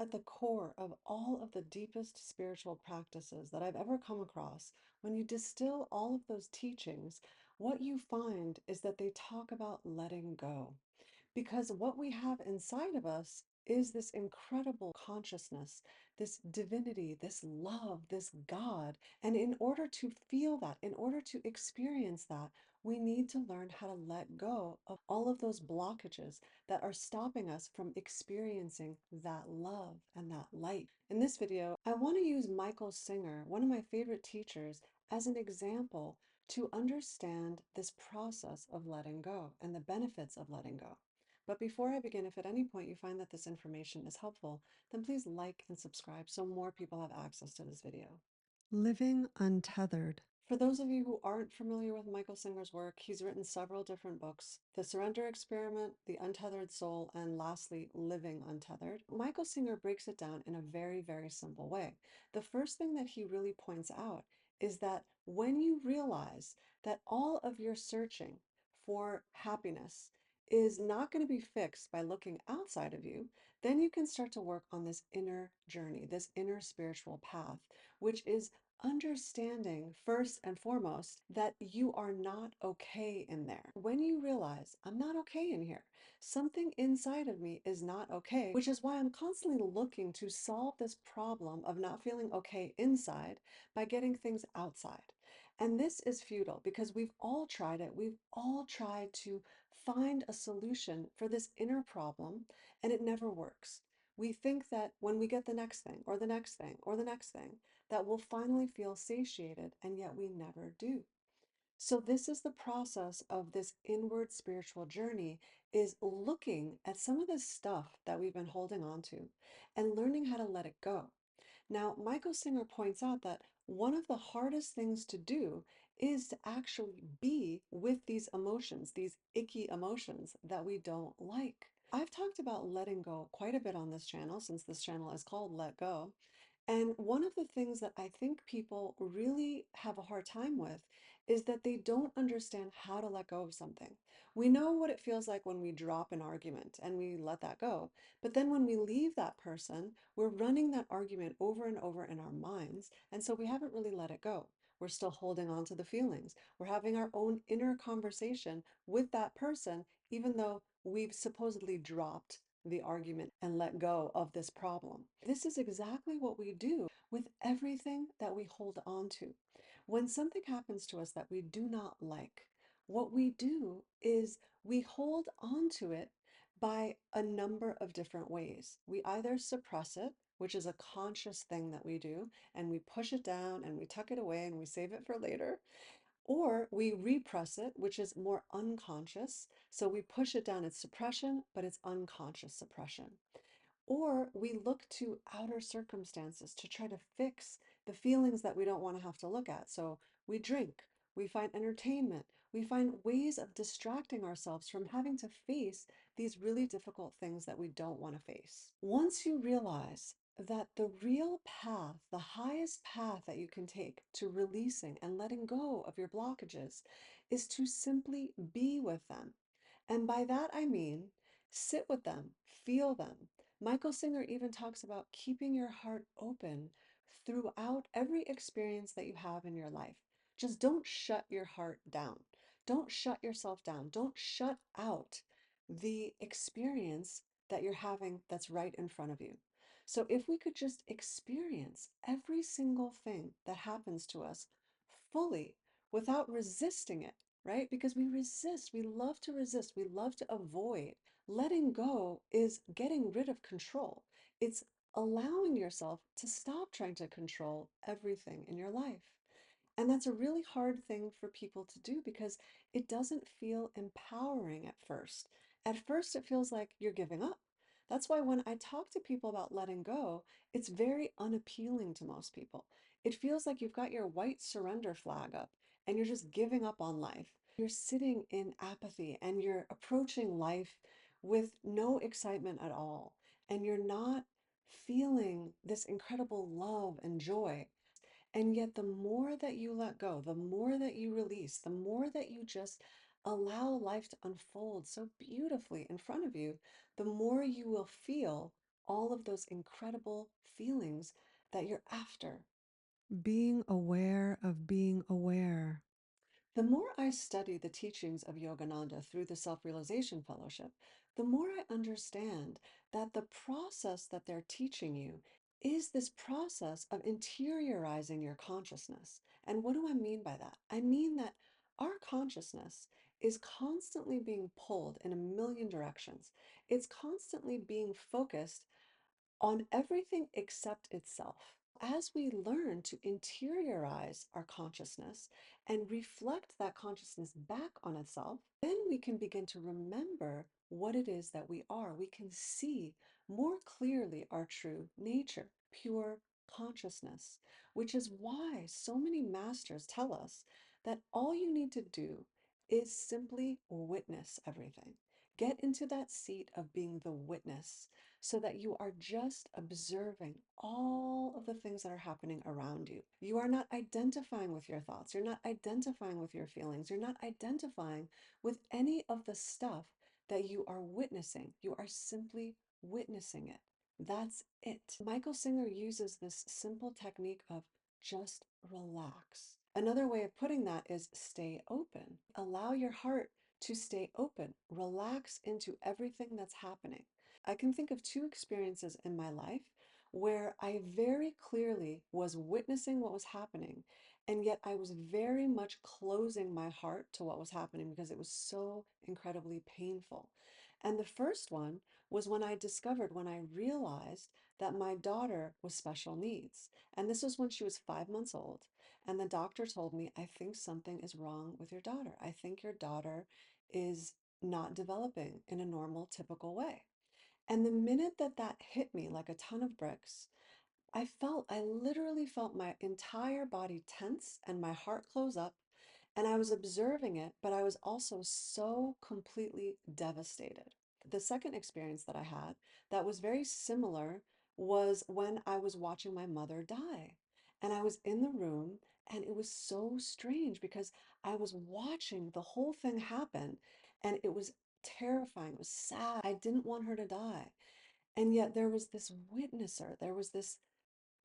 at the core of all of the deepest spiritual practices that I've ever come across. When you distill all of those teachings, what you find is that they talk about letting go. Because what we have inside of us is this incredible consciousness, this divinity, this love, this God. And in order to feel that, in order to experience that, we need to learn how to let go of all of those blockages that are stopping us from experiencing that love and that light. In this video, I want to use Michael Singer, one of my favorite teachers, as an example to understand this process of letting go and the benefits of letting go. But before I begin, if at any point you find that this information is helpful, then please like and subscribe so more people have access to this video. Living Untethered. For those of you who aren't familiar with Michael Singer's work, he's written several different books: The Surrender Experiment, The Untethered Soul, and lastly, Living Untethered. Michael Singer breaks it down in a very, very simple way. The first thing that he really points out is that when you realize that all of your searching for happiness is not going to be fixed by looking outside of you, then you can start to work on this inner journey, this inner spiritual path, which is understanding first and foremost that you are not okay in there. When you realize, I'm not okay in here, something inside of me is not okay, which is why I'm constantly looking to solve this problem of not feeling okay inside by getting things outside. And this is futile because we've all tried it. We've all tried to find a solution for this inner problem, and it never works. We think that when we get the next thing or the next thing or the next thing, that we'll finally feel satiated, and yet we never do. So this is the process of this inward spiritual journey, is looking at some of this stuff that we've been holding on to and learning how to let it go. Now, Michael Singer points out that one of the hardest things to do is to actually be with these emotions, these icky emotions that we don't like. I've talked about letting go quite a bit on this channel, since this channel is called Let Go. And one of the things that I think people really have a hard time with is that they don't understand how to let go of something. We know what it feels like when we drop an argument and we let that go. But then when we leave that person, we're running that argument over and over in our minds. And so we haven't really let it go. We're still holding on to the feelings. We're having our own inner conversation with that person, even though we've supposedly dropped the argument and let go of this problem. This is exactly what we do with everything that we hold on to. When something happens to us that we do not like, what we do is we hold on to it by a number of different ways. We either suppress it, which is a conscious thing that we do, and we push it down and we tuck it away and we save it for later. Or we repress it, which is more unconscious. So we push it down, it's suppression, but it's unconscious suppression. Or we look to outer circumstances to try to fix the feelings that we don't want to have to look at. So we drink, we find entertainment, we find ways of distracting ourselves from having to face these really difficult things that we don't want to face. Once you realize that the real path, the highest path that you can take to releasing and letting go of your blockages, is to simply be with them. And by that I mean sit with them, feel them. Michael Singer even talks about keeping your heart open throughout every experience that you have in your life. Just don't shut your heart down. Don't shut yourself down. Don't shut out the experience that you're having that's right in front of you. So if we could just experience every single thing that happens to us fully without resisting it, right? Because we resist, we love to resist, we love to avoid. Letting go is getting rid of control. It's allowing yourself to stop trying to control everything in your life. And that's a really hard thing for people to do because it doesn't feel empowering at first. At first, it feels like you're giving up. That's why when I talk to people about letting go, it's very unappealing to most people. It feels like you've got your white surrender flag up and you're just giving up on life. You're sitting in apathy and you're approaching life with no excitement at all. And you're not feeling this incredible love and joy. And yet, the more that you let go, the more that you release, the more that you just allow life to unfold so beautifully in front of you, the more you will feel all of those incredible feelings that you're after. Being aware of being aware. The more I study the teachings of Yogananda through the Self-Realization Fellowship, the more I understand that the process that they're teaching you is this process of interiorizing your consciousness. And what do I mean by that? I mean that our consciousness is constantly being pulled in a million directions. It's constantly being focused on everything except itself. As we learn to interiorize our consciousness and reflect that consciousness back on itself, then we can begin to remember what it is that we are. We can see more clearly our true nature, pure consciousness, which is why so many masters tell us that all you need to do is simply witness everything. Get into that seat of being the witness so that you are just observing all of the things that are happening around you. You are not identifying with your thoughts. You're not identifying with your feelings. You're not identifying with any of the stuff that you are witnessing. You are simply witnessing it. That's it. Michael Singer uses this simple technique of just relax. Another way of putting that is stay open. Allow your heart to stay open. Relax into everything that's happening. I can think of two experiences in my life where I very clearly was witnessing what was happening, and yet I was very much closing my heart to what was happening because it was so incredibly painful. And the first one was when I discovered, when I realized that my daughter was special needs. And this was when she was 5 months old. And the doctor told me, I think something is wrong with your daughter. I think your daughter is not developing in a normal, typical way. And the minute that that hit me like a ton of bricks, I literally felt my entire body tense and my heart close up. And I was observing it, but I was also so completely devastated. The second experience that I had that was very similar was when I was watching my mother die. And I was in the room, and it was so strange because I was watching the whole thing happen, and it was terrifying. It was sad. I didn't want her to die. And yet there was this witnesser, there was this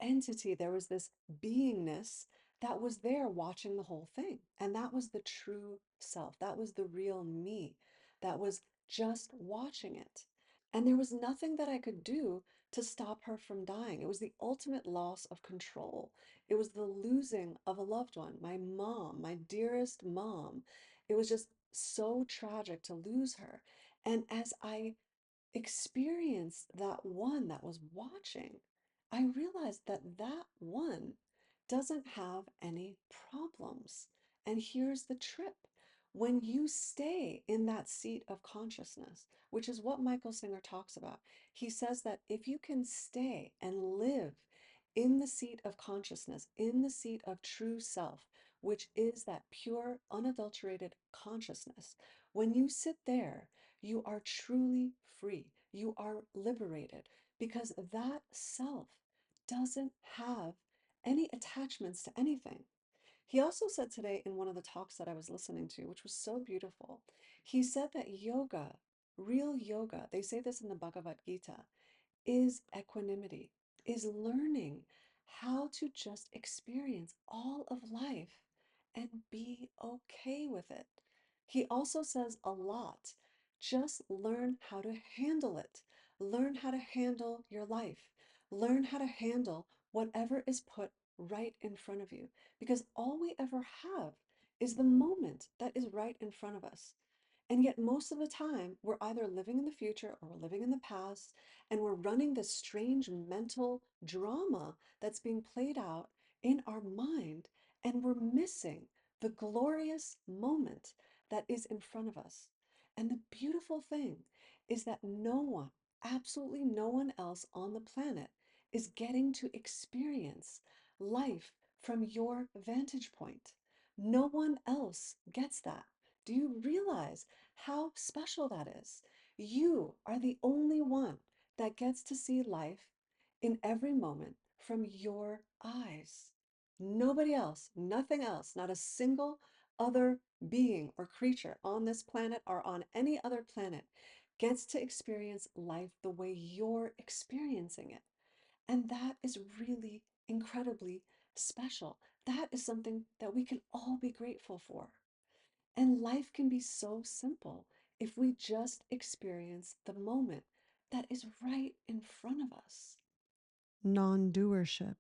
entity, there was this beingness that was there watching the whole thing. And that was the true self. That was the real me that was just watching it. And there was nothing that I could do to stop her from dying. It was the ultimate loss of control. It was the losing of a loved one, my mom, my dearest mom. It was just so tragic to lose her. And as I experienced that one that was watching, I realized that that one doesn't have any problems. And here's the trip. When you stay in that seat of consciousness, which is what Michael Singer talks about, he says that if you can stay and live in the seat of consciousness, in the seat of true self, which is that pure, unadulterated consciousness, when you sit there, you are truly free. You are liberated because that self doesn't have any attachments to anything. He also said today in one of the talks that I was listening to, which was so beautiful, he said that yoga, real yoga, they say this in the Bhagavad Gita, is equanimity, is learning how to just experience all of life and be okay with it. He also says a lot, just learn how to handle it. Learn how to handle your life. Learn how to handle whatever is put right in front of you. Because all we ever have is the moment that is right in front of us. And yet, most of the time, we're either living in the future or we're living in the past, and we're running this strange mental drama that's being played out in our mind, and we're missing the glorious moment that is in front of us. And the beautiful thing is that no one, absolutely no one else on the planet, is getting to experience life from your vantage point. No one else gets that. Do you realize how special that is? You are the only one that gets to see life in every moment from your eyes. Nobody else, nothing else, not a single other being or creature on this planet or on any other planet gets to experience life the way you're experiencing it. And that is really incredibly special. That is something that we can all be grateful for. And life can be so simple if we just experience the moment that is right in front of us. Non-doership.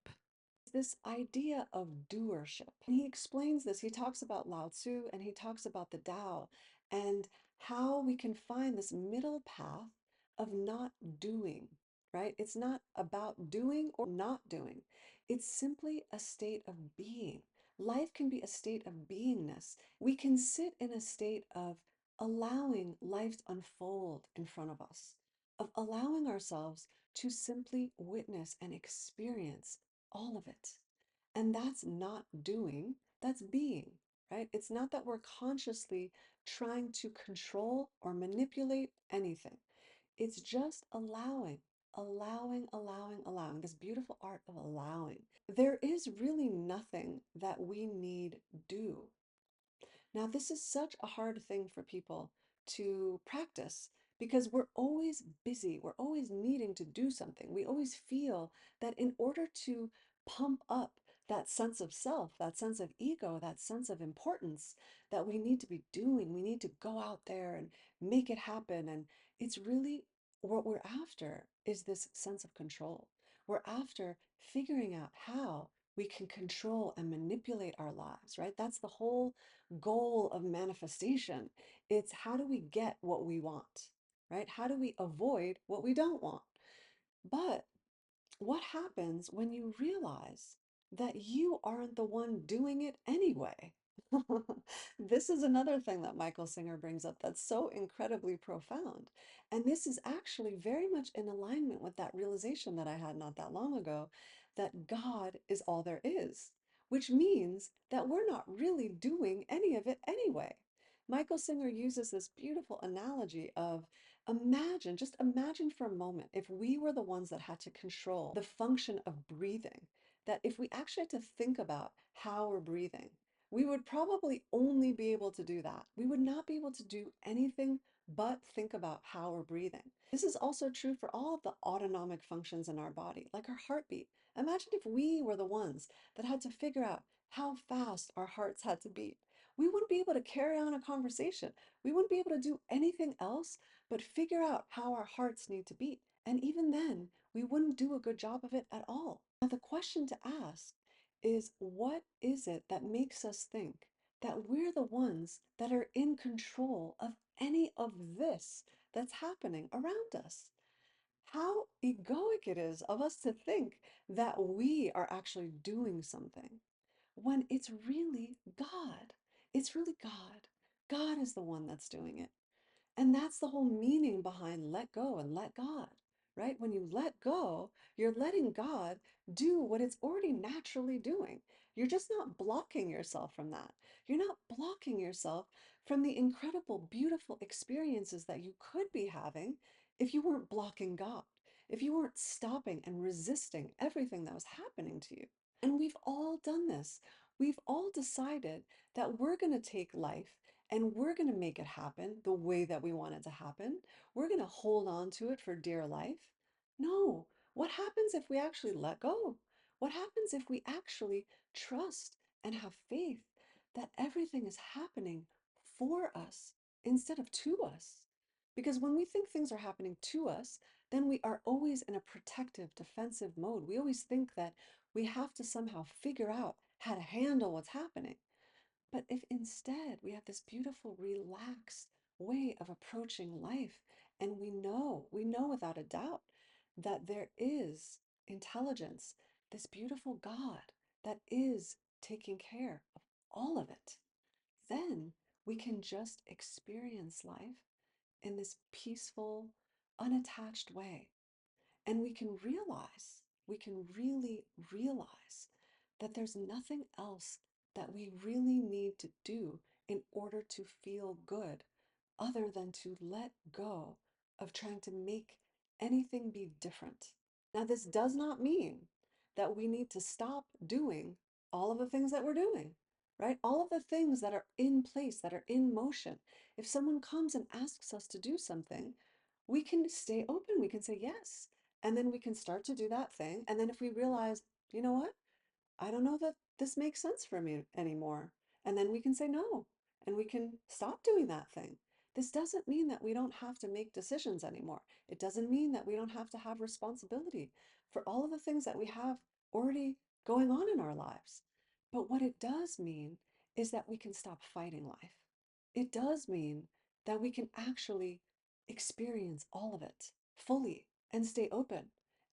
This idea of doership. And he explains this. He talks about Lao Tzu and he talks about the Tao and how we can find this middle path of not doing, right? It's not about doing or not doing. It's simply a state of being. Life can be a state of beingness. We can sit in a state of allowing life to unfold in front of us, of allowing ourselves to simply witness and experience all of it. And that's not doing, that's being, right? It's not that we're consciously trying to control or manipulate anything. It's just allowing, allowing, this beautiful art of allowing. There is really nothing that we need do. Now, this is such a hard thing for people to practice because we're always busy. We're always needing to do something. We always feel that in order to pump up that sense of self, that sense of ego, that sense of importance that we need to be doing, we need to go out there and make it happen. And it's really what we're after is this sense of control. We're after figuring out how we can control and manipulate our lives, right? That's the whole goal of manifestation. It's how do we get what we want, right? How do we avoid what we don't want? But what happens when you realize that you aren't the one doing it anyway? This is another thing that Michael Singer brings up that's so incredibly profound. And this is actually very much in alignment with that realization that I had not that long ago that God is all there is, which means that we're not really doing any of it anyway. Michael Singer uses this beautiful analogy of imagine, just imagine for a moment if we were the ones that had to control the function of breathing, that if we actually had to think about how we're breathing, we would probably only be able to do that. We would not be able to do anything but think about how we're breathing. This is also true for all of the autonomic functions in our body, like our heartbeat. Imagine if we were the ones that had to figure out how fast our hearts had to beat. We wouldn't be able to carry on a conversation. We wouldn't be able to do anything else but figure out how our hearts need to beat. And even then, we wouldn't do a good job of it at all. Now, the question to ask is what is it that makes us think that we're the ones that are in control of any of this that's happening around us? How egoic it is of us to think that we are actually doing something when it's really God. It's really God. God is the one that's doing it. And that's the whole meaning behind let go and let God, right? When you let go, you're letting God do what it's already naturally doing. You're just not blocking yourself from that. You're not blocking yourself from the incredible, beautiful experiences that you could be having if you weren't blocking God, if you weren't stopping and resisting everything that was happening to you. And we've all done this. We've all decided that we're going to take life and we're going to make it happen the way that we want it to happen. We're going to hold on to it for dear life. No. What happens if we actually let go? What happens if we actually trust and have faith that everything is happening for us instead of to us? Because when we think things are happening to us, then we are always in a protective, defensive mode. We always think that we have to somehow figure out how to handle what's happening. But if instead we have this beautiful, relaxed way of approaching life, and we know without a doubt that there is intelligence, this beautiful God that is taking care of all of it, then we can just experience life in this peaceful, unattached way. And we can really realize that there's nothing else that we really need to do in order to feel good other than to let go of trying to make anything be different. Now, this does not mean that we need to stop doing all of the things that we're doing, right? All of the things that are in place, that are in motion. If someone comes and asks us to do something, we can stay open. We can say yes. And then we can start to do that thing. And then if we realize, you know what? I don't know that this makes sense for me anymore. And then we can say no and we can stop doing that thing. This doesn't mean that we don't have to make decisions anymore. It doesn't mean that we don't have to have responsibility for all of the things that we have already going on in our lives. But what it does mean is that we can stop fighting life. It does mean that we can actually experience all of it fully and stay open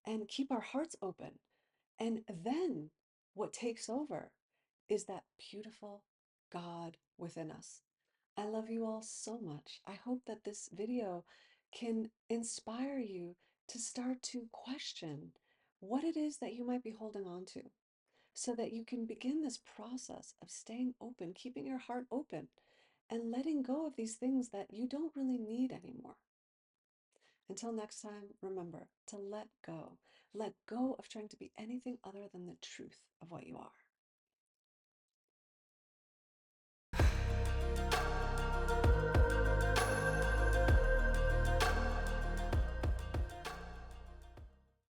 and keep our hearts open. And then what takes over is that beautiful God within us. I love you all so much. I hope that this video can inspire you to start to question what it is that you might be holding on to so that you can begin this process of staying open, keeping your heart open, and letting go of these things that you don't really need anymore. Until next time, remember to let go. Let go of trying to be anything other than the truth of what you are.